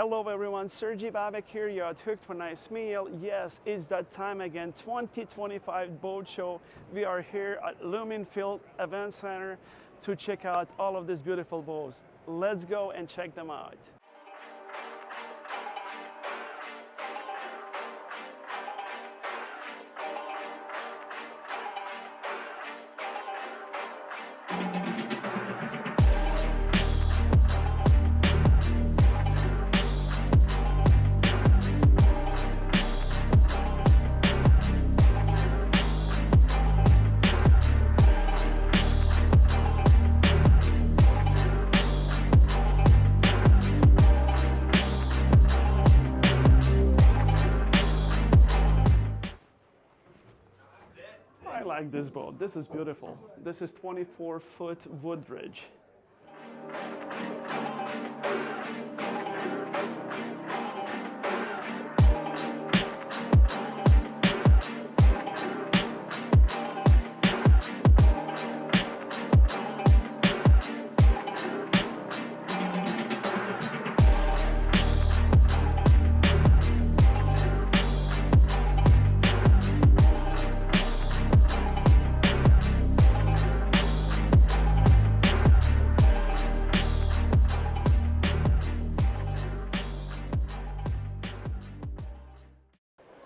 Hello everyone, Sergi Babek here. You're at Hooked for Nice Meal. Yes, it's that time again, 2025 Boat Show. We are here at Lopeman Field Event Center to check out all of these beautiful boats. Let's go and check them out. I like this boat. This is beautiful. This is 24-foot Woodridge.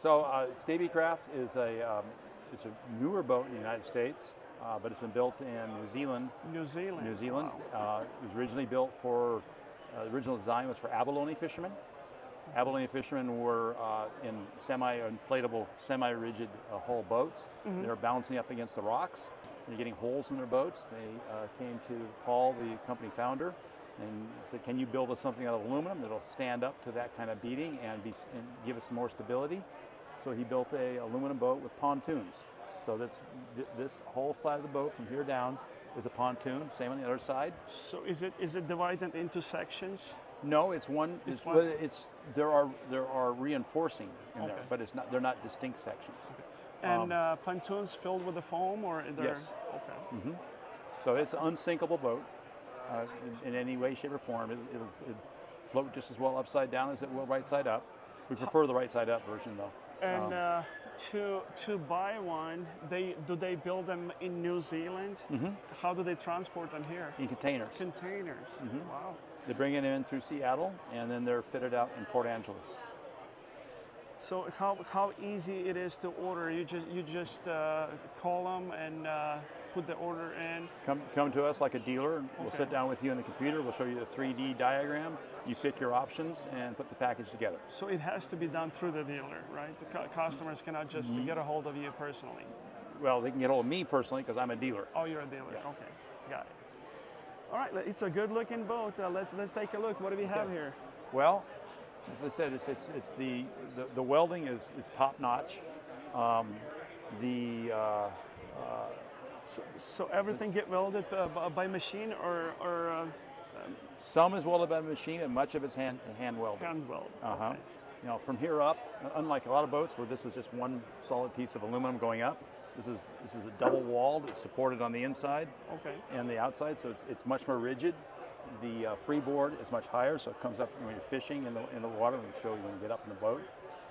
So Stabi Craft is it's a newer boat in the United States, but it's been built in New Zealand. New Zealand. New Zealand. Wow. It was originally built for, the original design was for abalone fishermen. Abalone fishermen were in semi-inflatable, semi-rigid hull boats. Mm-hmm. They were bouncing up against the rocks. They're getting holes in their boats. They came to Paul, the company founder, and said, "Can you build us something out of aluminum that'll stand up to that kind of beating and give us more stability?" So he built a aluminum boat with pontoons. So this whole side of the boat from here down is a pontoon. Same on the other side. So is it divided into sections? No, it's one. There are reinforcing in there, but it's not. They're not distinct sections. Okay. And pontoons filled with the foam, or they're, yes. Okay. Mm-hmm. So it's an unsinkable boat in any way, shape, or form. It'll float just as well upside down as it will right side up. We prefer the right side up version though. And to buy one, do they build them in New Zealand? Mm-hmm. How do they transport them here? In containers. Containers. Mm-hmm. Wow. They bring it in through Seattle, and then they're fitted out in Port Angeles. So how easy it is to order? You just call them and put the order in. Come to us like a dealer. And we'll sit down with you on the computer. We'll show you the 3D diagram. You pick your options and put the package together. So it has to be done through the dealer, right? The customers cannot just get a hold of you personally. Well, they can get a hold of me personally because I'm a dealer. Oh, you're a dealer. Yeah. Okay, got it. All right, it's a good-looking boat. Let's take a look. What do we have here? Well, as I said, it's the welding is top notch. So everything get welded by machine or some is welded by machine, and much of it's hand welded. hand weld. Uh-huh. Okay. You know, from here up, unlike a lot of boats where this is just one solid piece of aluminum going up, this is a double walled. It's supported on the inside and the outside, so it's much more rigid. The freeboard is much higher, so it comes up when you're fishing in the water. We show you when you get up in the boat,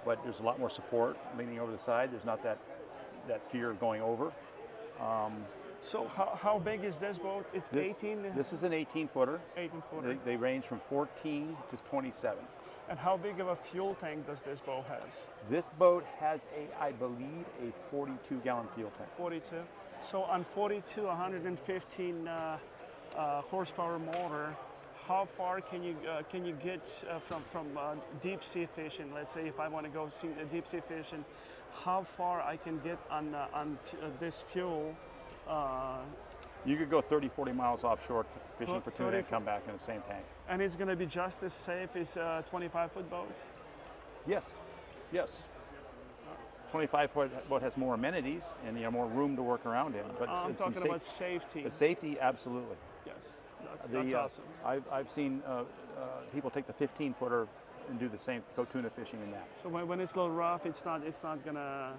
but there's a lot more support leaning over the side. There's not that fear of going over. So how big is this boat? It's 18? This is an 18-footer. 18-footer. They range from 14 to 27. And how big of a fuel tank does this boat has? This boat has I believe, a 42-gallon fuel tank. 42. So on 42, 115 horsepower motor, how far can you get from deep sea fishing? Let's say if I want to go see deep sea fishing, how far I can get on this fuel? You could go 30, 40 miles offshore fishing for tuna and come back in the same tank. And it's going to be just as safe as a 25-foot boat? Yes, yes. 25-foot boat has more amenities and more room to work around in. But I'm talking about safety. The safety, absolutely. Yes, that's awesome. I've seen people take the 15-footer and do the same, go tuna fishing in that. So when it's a little rough, it's not gonna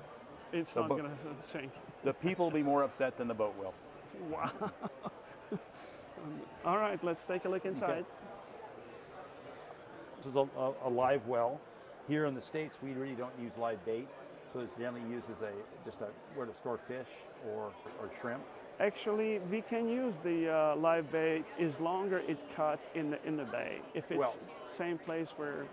sink. The people will be more upset than the boat will. Wow. All right, let's take a look inside. This is a live well. Here in the States, we really don't use live bait, so it's generally used as where to store fish or shrimp. Actually, we can use the live bait as longer it's caught in the bay. If it's same place where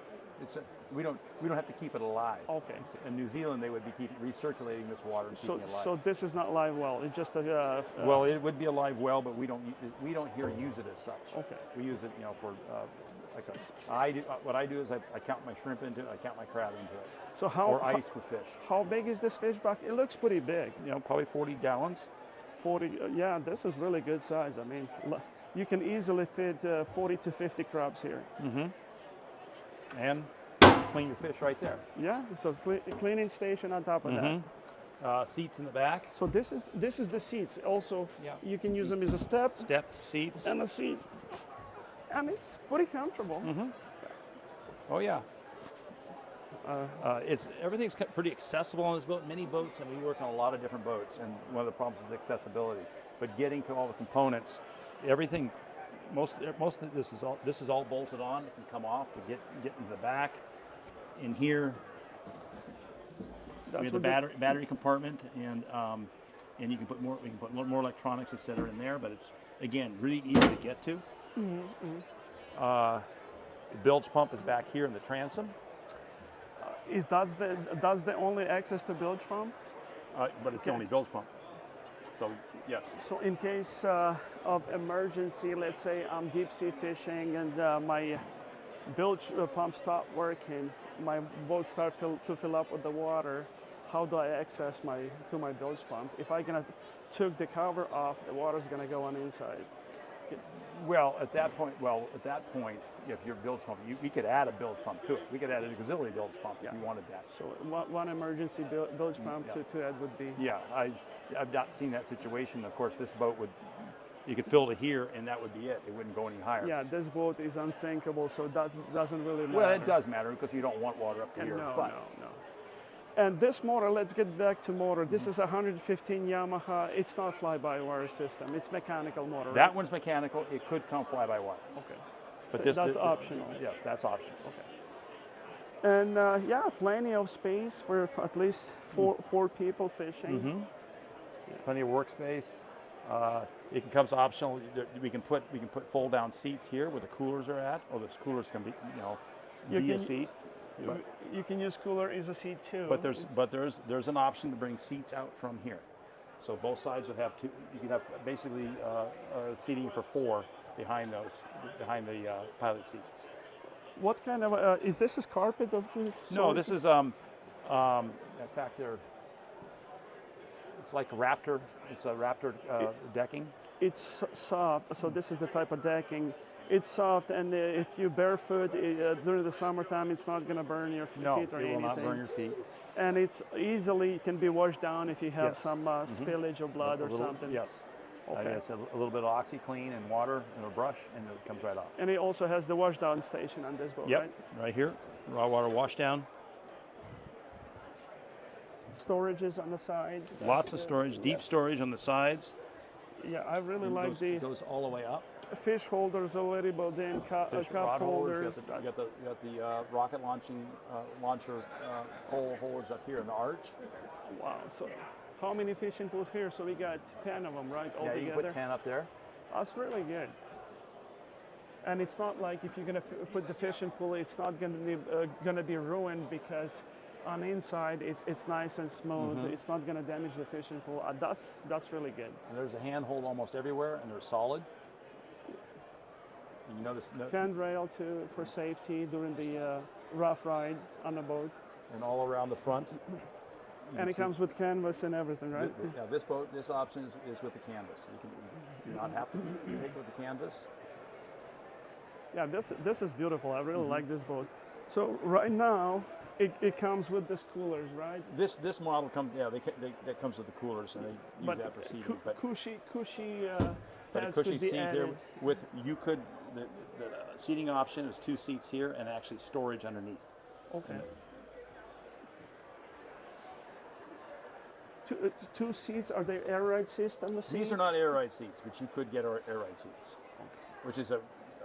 we don't have to keep it alive. Okay. In New Zealand, they would be recirculating this water and keeping it alive. So this is not live well. It's just a. Well, it would be a live well, but we don't here use it as such. Okay. We use it, for. What I do is I count my shrimp into it. I count my crab into it. So or ice for fish. How big is this fish bucket? It looks pretty big. Probably 40 gallons. 40. Yeah, this is really good size. I mean, you can easily fit 40 to 50 crabs here. Mm-hmm. And clean your fish right there. Yeah. So cleaning station on top of that. Seats in the back. So this is the seats. Also, you can use them as a step seats, and a seat, and it's pretty comfortable. Mm-hmm. Oh yeah. Everything's pretty accessible on this boat. Many boats, and we work on a lot of different boats, and one of the problems is accessibility. But getting to all the components, everything, most of this is all bolted on. It can come off to get into the back. In here, we have the battery compartment, and you can put more. We can put more electronics, etc. in there. But it's again really easy to get to. The bilge pump is back here in the transom. That's the only access to bilge pump? But it's the only bilge pump. So yes. So in case of emergency, let's say I'm deep sea fishing and my bilge pump stopped working, my boat starts to fill up with the water, how do I access my bilge pump? If I'm gonna took the cover off, the water's gonna go on the inside. Well, at that point, if your bilge pump, we could add a bilge pump to it. We could add an auxiliary bilge pump if you wanted that. So one emergency bilge pump to add would be. Yeah, I've not seen that situation. Of course, this boat you could fill to here, and that would be it. It wouldn't go any higher. Yeah, this boat is unsinkable, so that doesn't really matter. Well, it does matter because you don't want water up to here. No. And this motor, let's get back to motor. This is a 115 Yamaha. It's not fly-by-wire system. It's mechanical motor. That one's mechanical. It could come fly-by-wire. Okay. But so that's optional. Yes, that's optional. Okay. And plenty of space for at least four people fishing. Mm-hmm. Plenty of workspace. It becomes optional. We can put fold-down seats here where the coolers are at, or the coolers can be be a seat. But you can use cooler as a seat too. But there's an option to bring seats out from here, so both sides would have two. You could have basically seating for four behind the pilot seats. What kind of is this? Carpet of? No, this is in fact it's like a Raptor. It's a Raptor decking. It's soft, so this is the type of decking. It's soft, and if you barefoot during the summertime, it's not going to burn your feet or anything. No, it will not burn your feet. And it can be washed down if you have some spillage of blood or something. Yes. Okay. It's a little bit of OxyClean and water and a brush, and it comes right off. And it also has the wash down station on this boat, right? Right here, raw water wash down. Storages on the side. Lots of storage, deep storage on the sides. Yeah, I really like it goes all the way up. Fish holders already built in, cup holders. You got the rocket launcher hole holders up here in the arch. Wow, so how many fishing pools here? So we got 10 of them, right, altogether? Yeah, you can put 10 up there. That's really good. And it's not like if you're going to put the fishing pool, it's not going to be ruined because on the inside it's nice and smooth. Mm-hmm. It's not going to damage the fishing pool. That's really good. And there's a handhold almost everywhere, and they're solid. And you notice handrail too for safety during the rough ride on the boat. And all around the front. And it comes with canvas and everything, right? This option is with the canvas. You do not have to take with the canvas. Yeah, this is beautiful. I really like this boat. So right now, it comes with these coolers, right? This model comes that comes with the coolers, and they use that for seating. But cushy a cushy seat here the seating option is 2 seats here and actually storage underneath. Okay. Two seats, are they air ride system? These are not air ride seats, but you could get air ride seats, which is a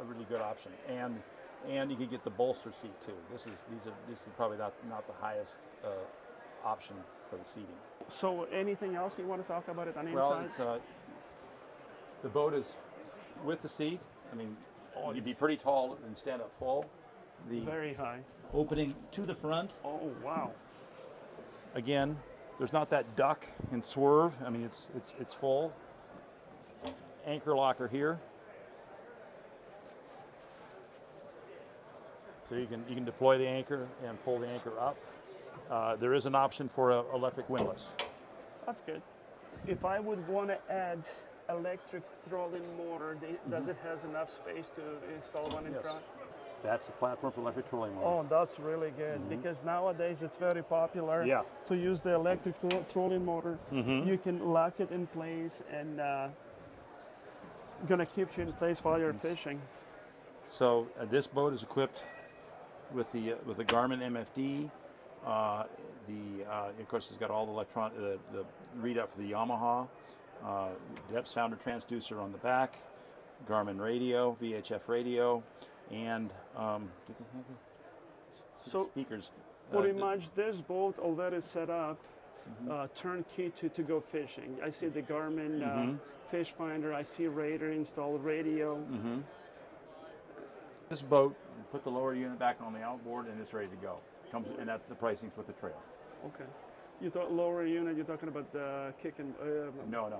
really good option. And and you can get the bolster seat too. This is probably not the highest option for the seating. So anything else you want to talk about it on the Well, inside? the boat is with the seat. I mean, you'd be pretty tall and stand up full. Very high. Opening to the front. Oh wow! Again, there's not that duck and swerve. I mean, it's full. Anchor locker here. So you can deploy the anchor and pull the anchor up. There is an option for an electric windlass. That's good. If I would want to add electric trolling motor, does it has enough space to install one in front? That's the platform for electric trolling motor. Oh, that's really good because nowadays it's very popular to use the electric trolling motor. You can lock it in place and gonna keep you in place while you're fishing. So this boat is equipped with the Garmin MFD. Of course, it's got all the the readout for the Yamaha, depth sounder transducer on the back, Garmin radio, VHF radio, and so speakers. Pretty much this boat already set up turnkey to go fishing. I see the Garmin fish finder. I see radar installed radio. This boat, put the lower unit back on the outboard, and it's ready to go. Comes and that's the pricing's with the trail. Okay. You thought lower unit? You're talking about the kick and? No,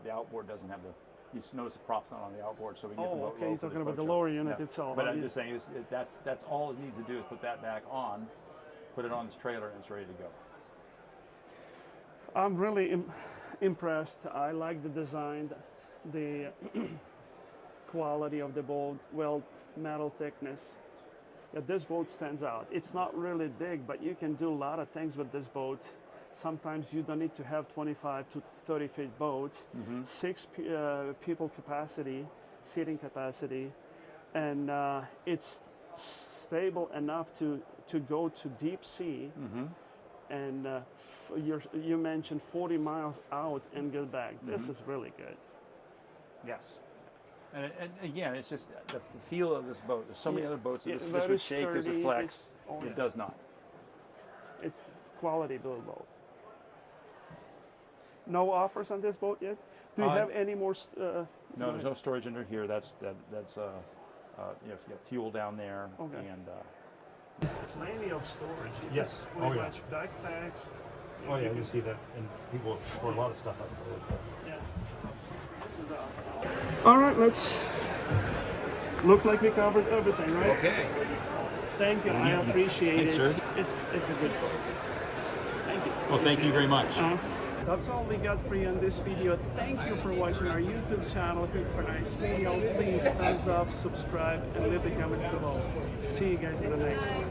the outboard doesn't have the. You notice the props not on the outboard, so we can get the boat okay. low You're for talking this about the boat lower show. unit itself. But I'm just saying, that's all it needs to do is put that back on, put it on this trailer, and it's ready to go. I'm really impressed. I like the design, the quality of the boat, metal thickness. Yeah, this boat stands out. It's not really big, but you can do a lot of things with this boat. Sometimes you don't need to have 25 to 30 feet boat, 6 people capacity, seating capacity, and it's stable enough to go to deep sea. And you mentioned 40 miles out and get back. This is really good. Yes. And again, it's just the feel of this boat. There's so many other boats that this very would shake, this would sturdy. flex. It does not. It's quality build boat. No offers on this boat yet? Do you have any more? No, there's no storage under here. That's you have fuel down there and. Plenty of storage. Yes. Pretty much backpacks. Oh yeah, you see that, and people pour a lot of stuff up there. Yeah. This is awesome. All right, let's look like we covered everything, right? Okay. Thank you. I appreciate it. Sir. It's a good book. Thank you. Well, thank you very much. That's all we got for you on this video. Thank you for watching our YouTube channel. If it's a nice video, please thumbs up, subscribe, and leave the comments below. See you guys in the next one.